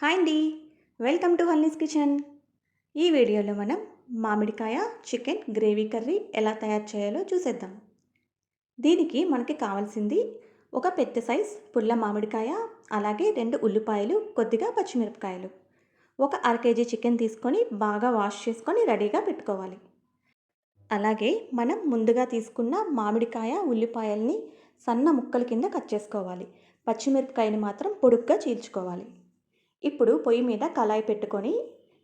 Hi అండి. Welcome to హల్నీస్ kitchen. ఈ వీడియోలో మనం మామిడికాయ చికెన్ గ్రేవీ కర్రీ ఎలా తయారు చేయాలో చూసేద్దాం. దీనికి మనకి కావాల్సింది ఒక పెద్ద సైజ్ పుల్ల మామిడికాయ, అలాగే 2 ఉల్లిపాయలు, కొద్దిగా పచ్చిమిరపకాయలు. ఒక అర కేజీ చికెన్ తీసుకొని బాగా వాష్ చేసుకొని రెడీగా పెట్టుకోవాలి. అలాగే మనం ముందుగా తీసుకున్న మామిడికాయ, ఉల్లిపాయల్ని సన్న ముక్కల కింద కట్ చేసుకోవాలి. పచ్చిమిరపకాయని మాత్రం పొడుగ్గా చీల్చుకోవాలి. ఇప్పుడు పొయ్యి మీద కళాయి పెట్టుకొని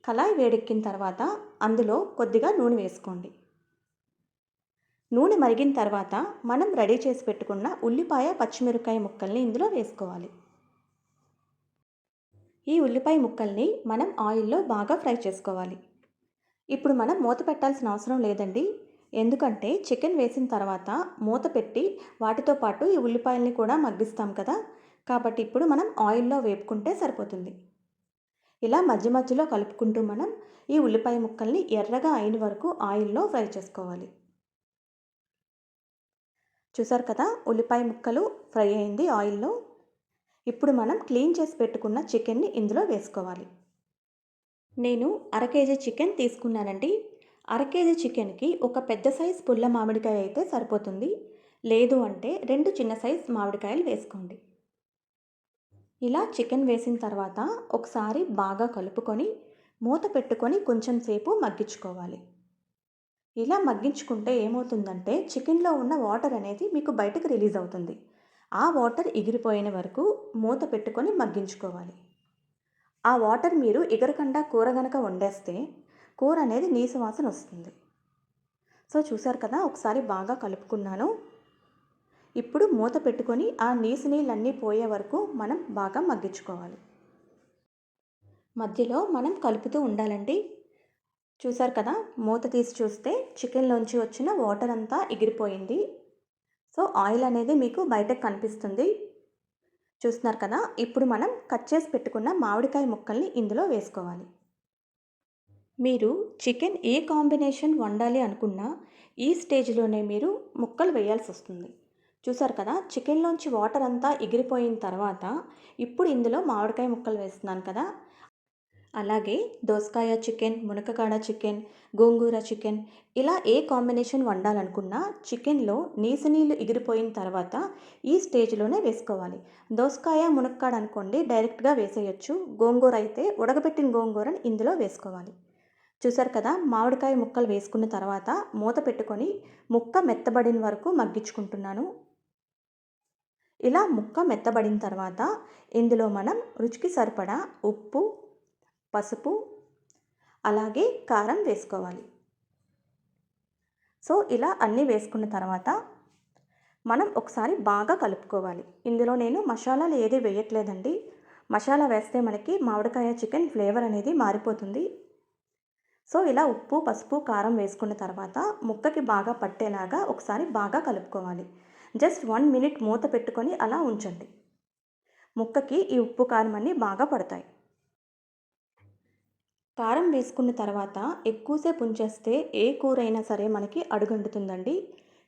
కళాయి వేడెక్కిన తర్వాత అందులో కొద్దిగా నూనె వేసుకోండి. నూనె మరిగిన తర్వాత మనం రెడీ చేసి పెట్టుకున్న ఉల్లిపాయ, పచ్చిమిరపకాయ ముక్కల్ని ఇందులో వేసుకోవాలి. ఈ ఉల్లిపాయ ముక్కల్ని మనం ఆయిల్లో బాగా ఫ్రై చేసుకోవాలి. ఇప్పుడు మనం మూత పెట్టాల్సిన అవసరం లేదండి. ఎందుకంటే చికెన్ వేసిన తర్వాత మూత పెట్టి వాటితో పాటు ఈ ఉల్లిపాయల్ని కూడా మగ్గిస్తాం కదా, కాబట్టి ఇప్పుడు మనం ఆయిల్లో వేపుకుంటే సరిపోతుంది. ఇలా మధ్య మధ్యలో కలుపుకుంటూ మనం ఈ ఉల్లిపాయ ముక్కల్ని ఎర్రగా అయిన వరకు ఆయిల్లో ఫ్రై చేసుకోవాలి. చూసారు కదా, ఉల్లిపాయ ముక్కలు ఫ్రై అయింది ఆయిల్లో. ఇప్పుడు మనం క్లీన్ చేసి పెట్టుకున్న చికెన్ని ఇందులో వేసుకోవాలి. నేను అర కేజీ చికెన్ తీసుకున్నానండి. అర కేజీ చికెన్కి ఒక పెద్ద సైజ్ పుల్ల మామిడికాయ అయితే సరిపోతుంది. లేదు అంటే 2 చిన్న సైజ్ మామిడికాయలు వేసుకోండి. ఇలా చికెన్ వేసిన తర్వాత ఒకసారి బాగా కలుపుకొని మూత పెట్టుకొని కొంచెం సేపు మగ్గించుకోవాలి. ఇలా మగ్గించుకుంటే ఏమవుతుందంటే చికెన్లో ఉన్న వాటర్ అనేది మీకు బయటకు రిలీజ్ అవుతుంది. ఆ వాటర్ ఎగిరిపోయిన వరకు మూత పెట్టుకొని మగ్గించుకోవాలి. ఆ వాటర్ మీరు ఎగరకుండా కూర గనక వండేస్తే కూర అనేది నీసు వాసన వస్తుంది. సో చూసారు కదా, ఒకసారి బాగా కలుపుకున్నాను. ఇప్పుడు మూత పెట్టుకొని ఆ నీసు నీళ్ళన్నీ పోయే వరకు మనం బాగా మగ్గించుకోవాలి. మధ్యలో మనం కలుపుతూ ఉండాలండి. చూసారు కదా, మూత తీసి చూస్తే చికెన్లోంచి వచ్చిన వాటర్ అంతా ఎగిరిపోయింది. సో ఆయిల్ అనేది మీకు బయటకు కనిపిస్తుంది. చూస్తున్నారు కదా, ఇప్పుడు మనం కట్ చేసి పెట్టుకున్న మామిడికాయ ముక్కల్ని ఇందులో వేసుకోవాలి. మీరు చికెన్ ఏ కాంబినేషన్ వండాలి అనుకున్నా ఈ స్టేజ్లోనే మీరు ముక్కలు వేయాల్సి వస్తుంది. చూసారు కదా, చికెన్లోంచి వాటర్ అంతా ఎగిరిపోయిన తర్వాత ఇప్పుడు ఇందులో మామిడికాయ ముక్కలు వేస్తున్నాను కదా. అలాగే దోసకాయ చికెన్, మునక్కాడ చికెన్, గోంగూర చికెన్, ఇలా ఏ కాంబినేషన్ వండాలనుకున్నా చికెన్లో నీసు నీళ్ళు ఎగిరిపోయిన తర్వాత ఈ స్టేజ్లోనే వేసుకోవాలి. దోసకాయ, మునక్కాడ అనుకోండి డైరెక్ట్గా వేసేయచ్చు. గోంగూర అయితే ఉడకబెట్టిన గోంగూరని ఇందులో వేసుకోవాలి. చూసారు కదా, మామిడికాయ ముక్కలు వేసుకున్న తర్వాత మూత పెట్టుకొని ముక్క మెత్తబడిన వరకు మగ్గించుకుంటున్నాను. ఇలా ముక్క మెత్తబడిన తర్వాత ఇందులో మనం రుచికి సరిపడా ఉప్పు, పసుపు, అలాగే కారం వేసుకోవాలి. సో ఇలా అన్నీ వేసుకున్న తర్వాత మనం ఒకసారి బాగా కలుపుకోవాలి. ఇందులో నేను మసాలాలు ఏది వేయట్లేదండి. మసాలా వేస్తే మనకి మామిడికాయ చికెన్ ఫ్లేవర్ అనేది మారిపోతుంది. సో ఇలా ఉప్పు, పసుపు, కారం వేసుకున్న తర్వాత ముక్కకి బాగా పట్టేలాగా ఒకసారి బాగా కలుపుకోవాలి. జస్ట్ 1 మినిట్ మూత పెట్టుకొని అలా ఉంచండి. ముక్కకి ఈ ఉప్పు, కారం అన్నీ బాగా పడతాయి. కారం వేసుకున్న తర్వాత ఎక్కువసేపు ఉంచేస్తే ఏ కూర అయినా సరే మనకి అడుగంటుతుందండి.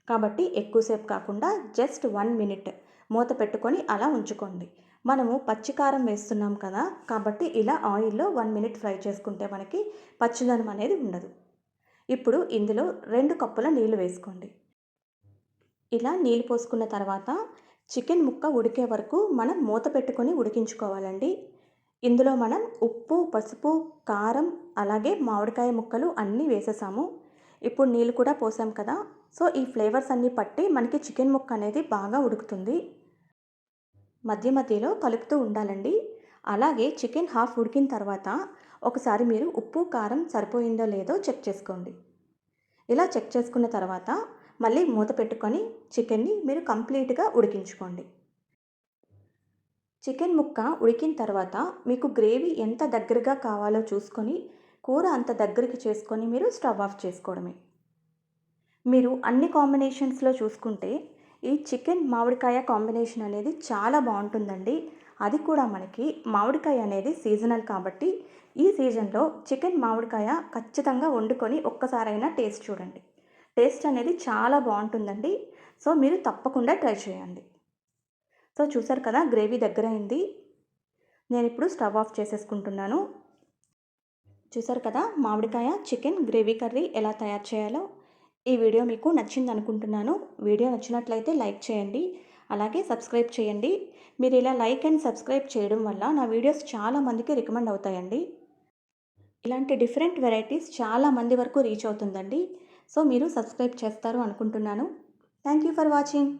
కాబట్టి ఎక్కువసేపు కాకుండా జస్ట్ 1 మినిట్ మూత పెట్టుకొని అలా ఉంచుకోండి. మనము పచ్చి కారం వేస్తున్నాం కదా, కాబట్టి ఇలా ఆయిల్లో 1 మినిట్ ఫ్రై చేసుకుంటే మనకి పచ్చిదనం అనేది ఉండదు. ఇప్పుడు ఇందులో 2 కప్పుల నీళ్లు వేసుకోండి. ఇలా నీళ్ళు పోసుకున్న తర్వాత చికెన్ ముక్క ఉడికే వరకు మనం మూత పెట్టుకొని ఉడికించుకోవాలండి. ఇందులో మనం ఉప్పు, పసుపు, కారం, అలాగే మామిడికాయ ముక్కలు అన్నీ వేసేసాము. ఇప్పుడు నీళ్ళు కూడా పోసాం కదా, సో ఈ ఫ్లేవర్స్ అన్నీ పట్టి మనకి చికెన్ ముక్క అనేది బాగా ఉడుకుతుంది. మధ్య మధ్యలో కలుపుతూ ఉండాలండి. అలాగే చికెన్ హాఫ్ ఉడికిన తర్వాత ఒకసారి మీరు ఉప్పు, కారం సరిపోయిందో లేదో చెక్ చేసుకోండి. ఇలా చెక్ చేసుకున్న తర్వాత మళ్ళీ మూత పెట్టుకొని చికెన్ని మీరు కంప్లీట్గా ఉడికించుకోండి. చికెన్ ముక్క ఉడికిన తర్వాత మీకు గ్రేవీ ఎంత దగ్గరగా కావాలో చూసుకొని కూర అంత దగ్గరికి చేసుకొని మీరు స్టవ్ ఆఫ్ చేసుకోవడమే. మీరు అన్ని కాంబినేషన్స్లో చూసుకుంటే ఈ చికెన్ మామిడికాయ కాంబినేషన్ అనేది చాలా బాగుంటుందండి. అది కూడా మనకి మామిడికాయ అనేది సీజనల్ కాబట్టి ఈ సీజన్లో చికెన్ మామిడికాయ ఖచ్చితంగా వండుకొని ఒక్కసారైనా టేస్ట్ చూడండి. టేస్ట్ అనేది చాలా బాగుంటుందండి. సో మీరు తప్పకుండా ట్రై చేయండి. సో చూసారు కదా, గ్రేవీ దగ్గర అయింది. నేనిప్పుడు స్టవ్ ఆఫ్ చేసేసుకుంటున్నాను. చూసారు కదా మామిడికాయ చికెన్ గ్రేవీ కర్రీ ఎలా తయారు చేయాలో. ఈ వీడియో మీకు నచ్చిందనుకుంటున్నాను. వీడియో నచ్చినట్లయితే లైక్ చేయండి. అలాగే సబ్స్క్రైబ్ చేయండి. మీరు ఇలా లైక్ అండ్ సబ్స్క్రైబ్ చేయడం వల్ల నా వీడియోస్ చాలా మందికి రికమెండ్ అవుతాయండి. ఇలాంటి డిఫరెంట్ వెరైటీస్ చాలా మంది వరకు రీచ్ అవుతుందండి. సో మీరు సబ్స్క్రైబ్ చేస్తారు అనుకుంటున్నాను. Thank you for watching.